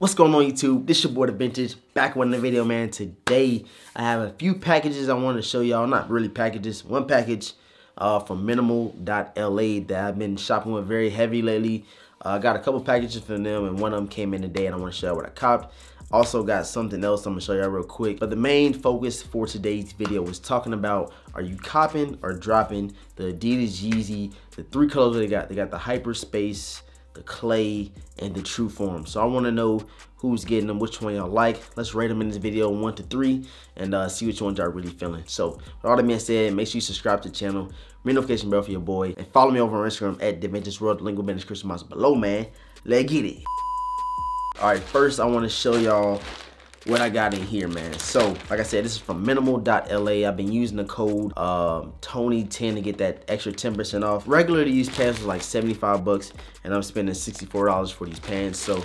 What's going on YouTube? This your boy DeVintage, back with another video, man. Today I have a few packages I want to show y'all. Not really packages, one package from minimal.la that I've been shopping with very heavy lately. I got a couple packages from them and one of them came in today and I want to show you what I copped. Also got something else I'm gonna show y'all real quick. But the main focus for today's video was talking about, are you copping or dropping the Adidas Yeezy, the three colors they got. They got the Hyperspace, the clay, and the true form. So I want to know who's getting them, which one y'all like. Let's rate them in this video 1 to 3 and see which ones y'all really feeling. So with all that being said, make sure you subscribe to the channel, ring notification bell for your boy, and follow me over on Instagram at DeVintage World. The link will be in the description box below, man. Let's get it. All right, first I want to show y'all what I got in here, man. So like I said, this is from minimal.la. I've been using the code Tony10 to get that extra 10% off. Regularly these pants was like 75 bucks and I'm spending $64 for these pants. So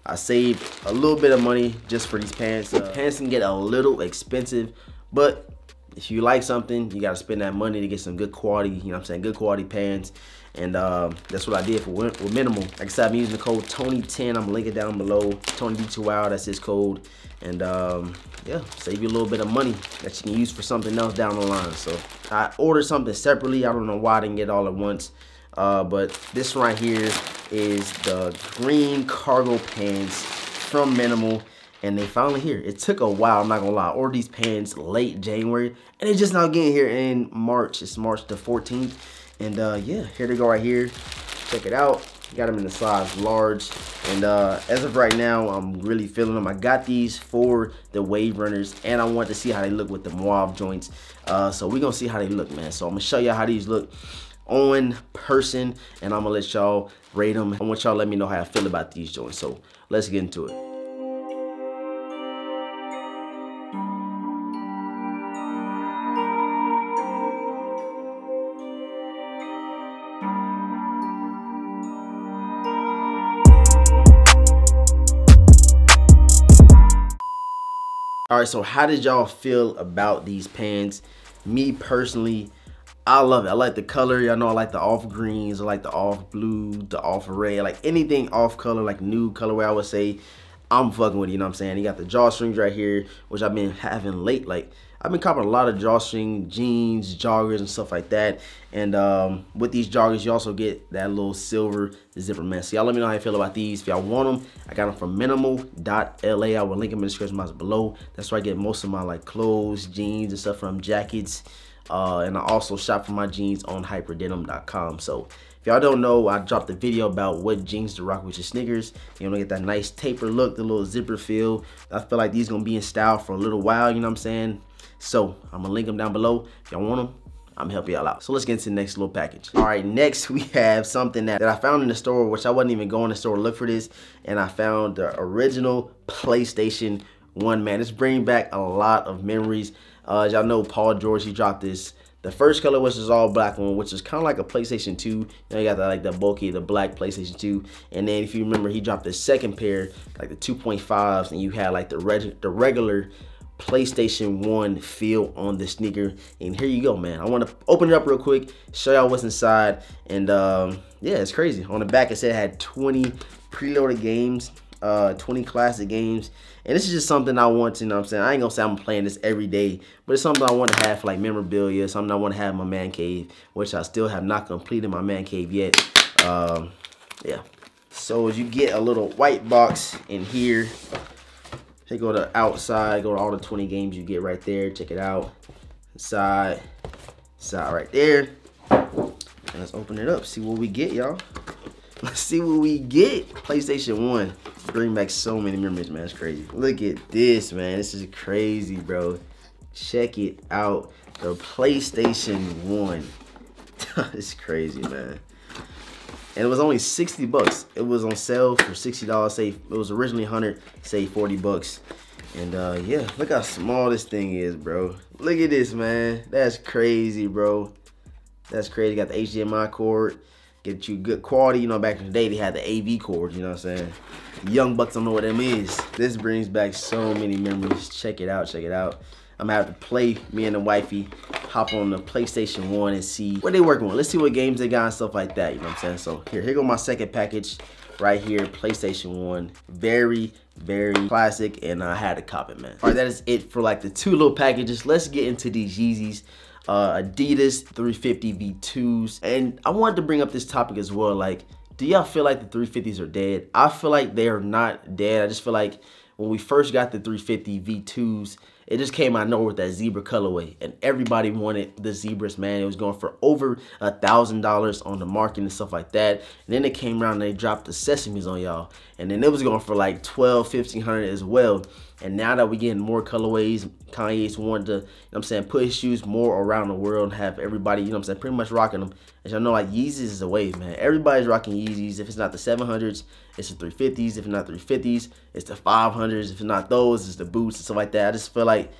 I saved a little bit of money just for these pants. Pants can get a little expensive, but if you like something, you gotta spend that money to get some good quality, you know what I'm saying, good quality pants. And that's what I did with minimal. Like I said, I'm using the code Tony10. I'm gonna link it down below. Tony D2Wow, that's his code. And yeah, save you a little bit of money that you can use for something else down the line. So I ordered something separately. I don't know why I didn't get it all at once. But this right here is the green cargo pants from Minimal. And they finally here. It took a while, I'm not gonna lie. I ordered these pants late January and it's just now getting here in March. It's March the 14th. And yeah, here they go right here. Check it out. Got them in the size large. And as of right now, I'm really feeling them. I got these for the wave runners and I want to see how they look with the mauve joints. So we're gonna see how they look, man. So I'm gonna show y'all how these look on person and I'm gonna let y'all rate them. I want y'all to let me know how I feel about these joints. So let's get into it. All right, so how did y'all feel about these pants? Me personally, I love it. I like the color. Y'all know I like the off greens. I like the off blue, the off red, like anything off color, like new colorway, I would say I'm fucking with it, you know what I'm saying? You got the drawstrings right here, which I've been having late. Like I've been copping a lot of drawstring jeans, joggers, and stuff like that. And with these joggers, you also get that little silver zipper, man. So y'all let me know how you feel about these. If y'all want them, I got them from minimal.la. I will link them in the description box below. That's where I get most of my like clothes, jeans, and stuff from, jackets. And I also shop for my jeans on hyperdenim.com. So if y'all don't know, I dropped a video about what jeans to rock with your sneakers. You know, get that nice taper look, the little zipper feel. I feel like these gonna be in style for a little while, you know what I'm saying? So I'm gonna link them down below. If y'all want them, I'm gonna help y'all out. So let's get into the next little package. All right, next we have something that I found in the store, which I wasn't even going to the store to look for this. And I found the original PlayStation 1, man. It's bringing back a lot of memories. As y'all know, Paul George, he dropped this. The first color was this all black one, which is kind of like a PlayStation 2. You know, you got the, like the bulky, the black PlayStation 2. And then if you remember, he dropped the second pair, like the 2.5s, and you had like the regular PlayStation 1 feel on the sneaker. And here you go, man. I want to open it up real quick, show y'all what's inside. And yeah, it's crazy. On the back, it said it had 20 preloaded games, 20 classic games. And this is just something I want to, you know what I'm saying? I ain't gonna say I'm playing this every day, but it's something I want to have for like memorabilia, something I want to have in my man cave, which I still have not completed my man cave yet. Yeah. So as you get a little white box in here, hey, go to outside, go to all the 20 games you get right there. Check it out. Side right there. And let's open it up, see what we get, y'all. Let's see what we get. PlayStation 1. Bring back so many memories, man. It's crazy. Look at this, man. This is crazy, bro. Check it out. The PlayStation 1. It's crazy, man. And it was only 60 bucks. It was on sale for $60. Say it was originally 100, say 40 bucks. And yeah, look how small this thing is, bro. Look at this, man. That's crazy, bro. That's crazy. Got the HDMI cord. Get you good quality. You know, back in the day, they had the AV cord, you know what I'm saying? Young bucks don't know what them is. This brings back so many memories. Check it out, check it out. I'm gonna have to play, me and the wifey, hop on the PlayStation 1 and see what they working with. Let's see what games they got and stuff like that, you know what I'm saying? So here go my second package right here, PlayStation 1. Very classic, and I had to cop it, man. All right, that is it for like the 2 little packages. Let's get into these Yeezys. Adidas 350 V2s. And I wanted to bring up this topic as well. Like, do y'all feel like the 350s are dead? I feel like they are not dead. I just feel like when we first got the 350 V2s, it just came out of nowhere with that zebra colorway, and everybody wanted the zebras, man. It was going for over $1,000 on the market and stuff like that. And then they came around and they dropped the sesames on y'all, and then it was going for like $1,200-1,500 as well. And now that we're getting more colorways, Kanye's wanted to, you know what I'm saying, put his shoes more around the world and have everybody, you know what I'm saying, pretty much rocking them. As y'all know, like, Yeezys is a wave, man. Everybody's rocking Yeezys. If it's not the 700s, it's the 350s. If it's not 350s, it's the 500s. If it's not those, it's the Boosts and stuff like that. I just feel like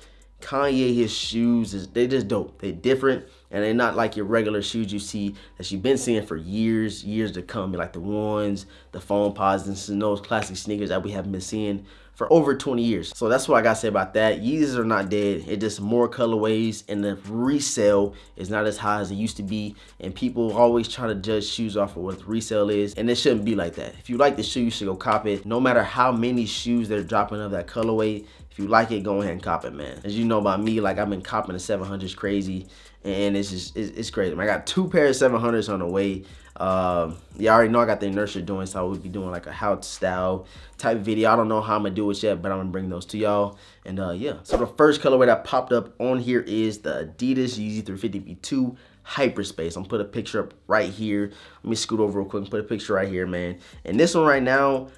Kanye, his shoes, they just dope. They're different, and they're not like your regular shoes you see that you've been seeing for years to come. Like the ones, the foam pods, and those classic sneakers that we haven't been seeing for over 20 years. So that's what I gotta say about that. Yeezys are not dead. It's just more colorways, and the resale is not as high as it used to be. And people always try to judge shoes off of what the resale is, and it shouldn't be like that. If you like the shoe, you should go cop it. No matter how many shoes they're dropping of that colorway, if you like it, go ahead and cop it, man. As you know about me, like, I've been copping the 700s crazy, and it's just, it's crazy. I got 2 pairs of 700s on the way. Yeah, I already know I got the inertia doing, so I would be doing like a how style type video. I don't know how I'm gonna do it yet, but I'm gonna bring those to y'all. And yeah, so the first colorway that popped up on here is the Adidas Yeezy 350 V2 Hyperspace. I'm gonna put a picture up right here. Let me scoot over real quick and put a picture right here, man. And this one right now,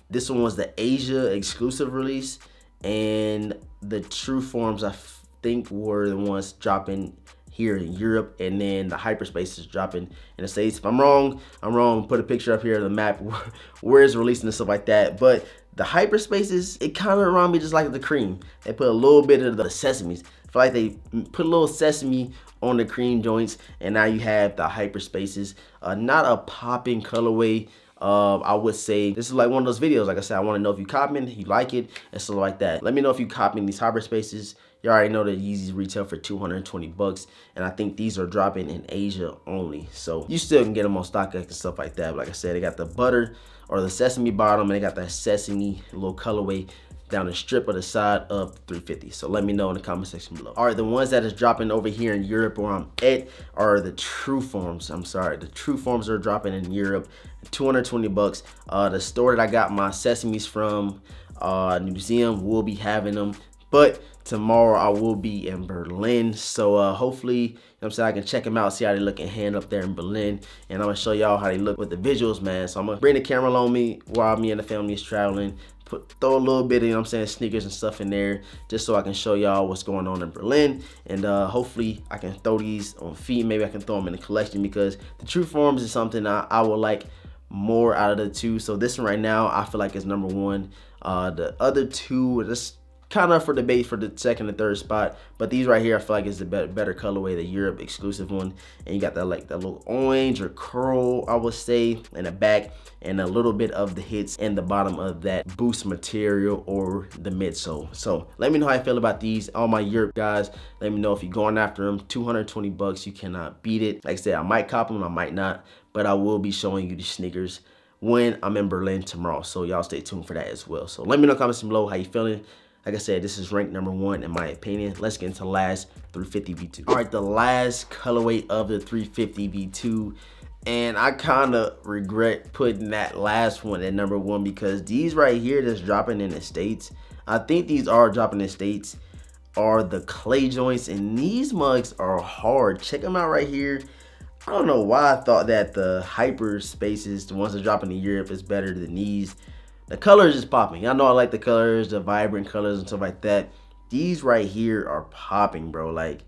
this one was the Asia exclusive release, and the true forms I think were the ones dropping here in Europe, and then the Hyperspace is dropping in the States. If I'm wrong, I'm wrong. Put a picture up here of the map where it's releasing and stuff like that. But the Hyperspaces, it kind of remind me just like the cream. They put a little bit of the sesames. I feel like they put a little sesame on the cream joints, and now you have the Hyperspaces. Not a popping colorway. I would say this is like one of those videos. Like I said, I want to know if you copying, you like it, and stuff like that. Let me know if you copying these Hyperspaces. You already know that Yeezys retail for 220 bucks, and I think these are dropping in Asia only. So you still can get them on StockX and stuff like that. But like I said, they got the butter or the sesame bottom, and they got that sesame little colorway down the strip of the side of 350. So let me know in the comment section below. All right, the ones that is dropping over here in Europe where I'm at are the true forms. I'm sorry, the true forms are dropping in Europe, 220 bucks. The store that I got my sesames from, museum, will be having them, but tomorrow I will be in Berlin. So hopefully, you know what I'm saying, I can check them out, see how they look in hand up there in Berlin. And I'm gonna show y'all how they look with the visuals, man. So I'm gonna bring the camera along me while me and the family is traveling. Throw a little bit of, you know what I'm saying, sneakers and stuff in there, just so I can show y'all what's going on in Berlin. And hopefully I can throw these on feet. Maybe I can throw them in the collection, because the true forms is something I would like more out of the two. So this one right now, I feel like is number one. The other two, just kind of for debate for the second and third spot, but these right here I feel like is the better colorway, the Europe exclusive one. And you got that, like, that little orange or curl, I would say, in the back, and a little bit of the hits in the bottom of that Boost material or the midsole. So let me know how you feel about these. All my Europe guys, let me know if you're going after them. 220 bucks, you cannot beat it. Like I said, I might cop them, I might not, but I will be showing you the sneakers when I'm in Berlin tomorrow. So y'all stay tuned for that as well. So let me know in the comments below how you feeling. Like I said, this is ranked number one in my opinion. Let's get into the last 350 V2. All right, the last colorway of the 350 V2. And I kind of regret putting that last one at number one, because these right here that's dropping in the States, I think these are dropping in the States, are the clay joints. And these mugs are hard. Check them out right here. I don't know why I thought that the Hyperspaces, the ones that drop in Europe, is better than these. The colors is popping. Y'all know I like the colors, the vibrant colors and stuff like that. These right here are popping, bro. Like,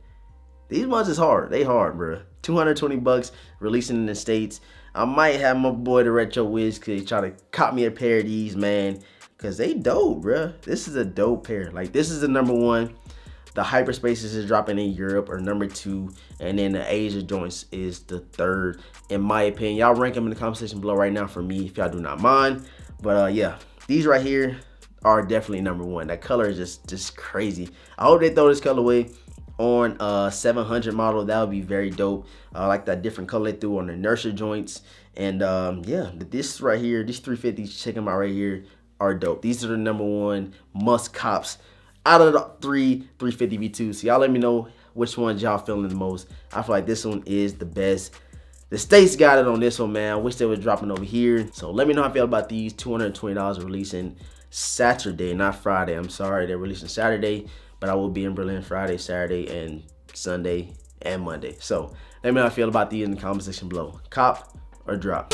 these ones is hard. They hard, bro. 220 bucks, releasing in the States. I might have my boy the Retro Wiz kid try to cop me a pair of these, man, because they dope, bro. This is a dope pair. Like, this is the number one. The Hyperspaces is dropping in Europe are number two, and then the Asia joints is the third, in my opinion. Y'all rank them in the comment section below right now for me, if y'all do not mind. But yeah, these right here are definitely number one. That color is just crazy. I hope they throw this colorway on 700 model. That would be very dope. I like that different color they threw on the inertia joints, And yeah, this right here, these 350s, check them out right here, are dope. These are the #1 must cops out of the 350 V2s. So y'all let me know which ones y'all feeling the most. I feel like this one is the best. The States got it on this one, man. I wish they were dropping over here. So let me know how I feel about these. $220 are releasing Saturday, not Friday. I'm sorry, they're releasing Saturday, but I will be in Berlin Friday, Saturday, and Sunday, and Monday. So let me know how I feel about these in the comment section below. Cop or drop.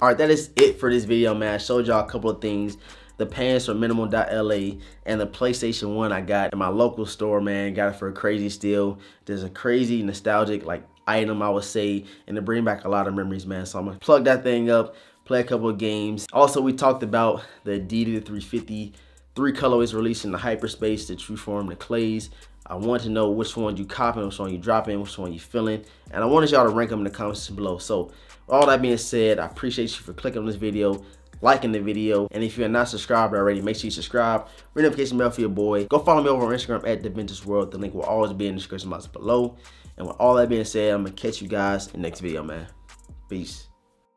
All right, that is it for this video, man. I showed y'all a couple of things. The pants from Minimal.la and the PlayStation 1 I got in my local store, man. Got it for a crazy steal. There's a crazy nostalgic like item, I would say, and to bring back a lot of memories, man. So I'm gonna plug that thing up, play a couple of games. Also, we talked about the Adidas 350, 3 colorways releasing, the Hyperspace, the True Form, the Clays. I want to know which one you copping, which one you dropping, which one you feeling, and I wanted y'all to rank them in the comments below. So with all that being said, I appreciate you for clicking on this video, liking the video, and if you're not subscribed already, make sure you subscribe, ring the notification bell for your boy. Go follow me over on Instagram at DeVintage World. The link will always be in the description box below. And with all that being said, I'm gonna catch you guys in the next video, man. Peace.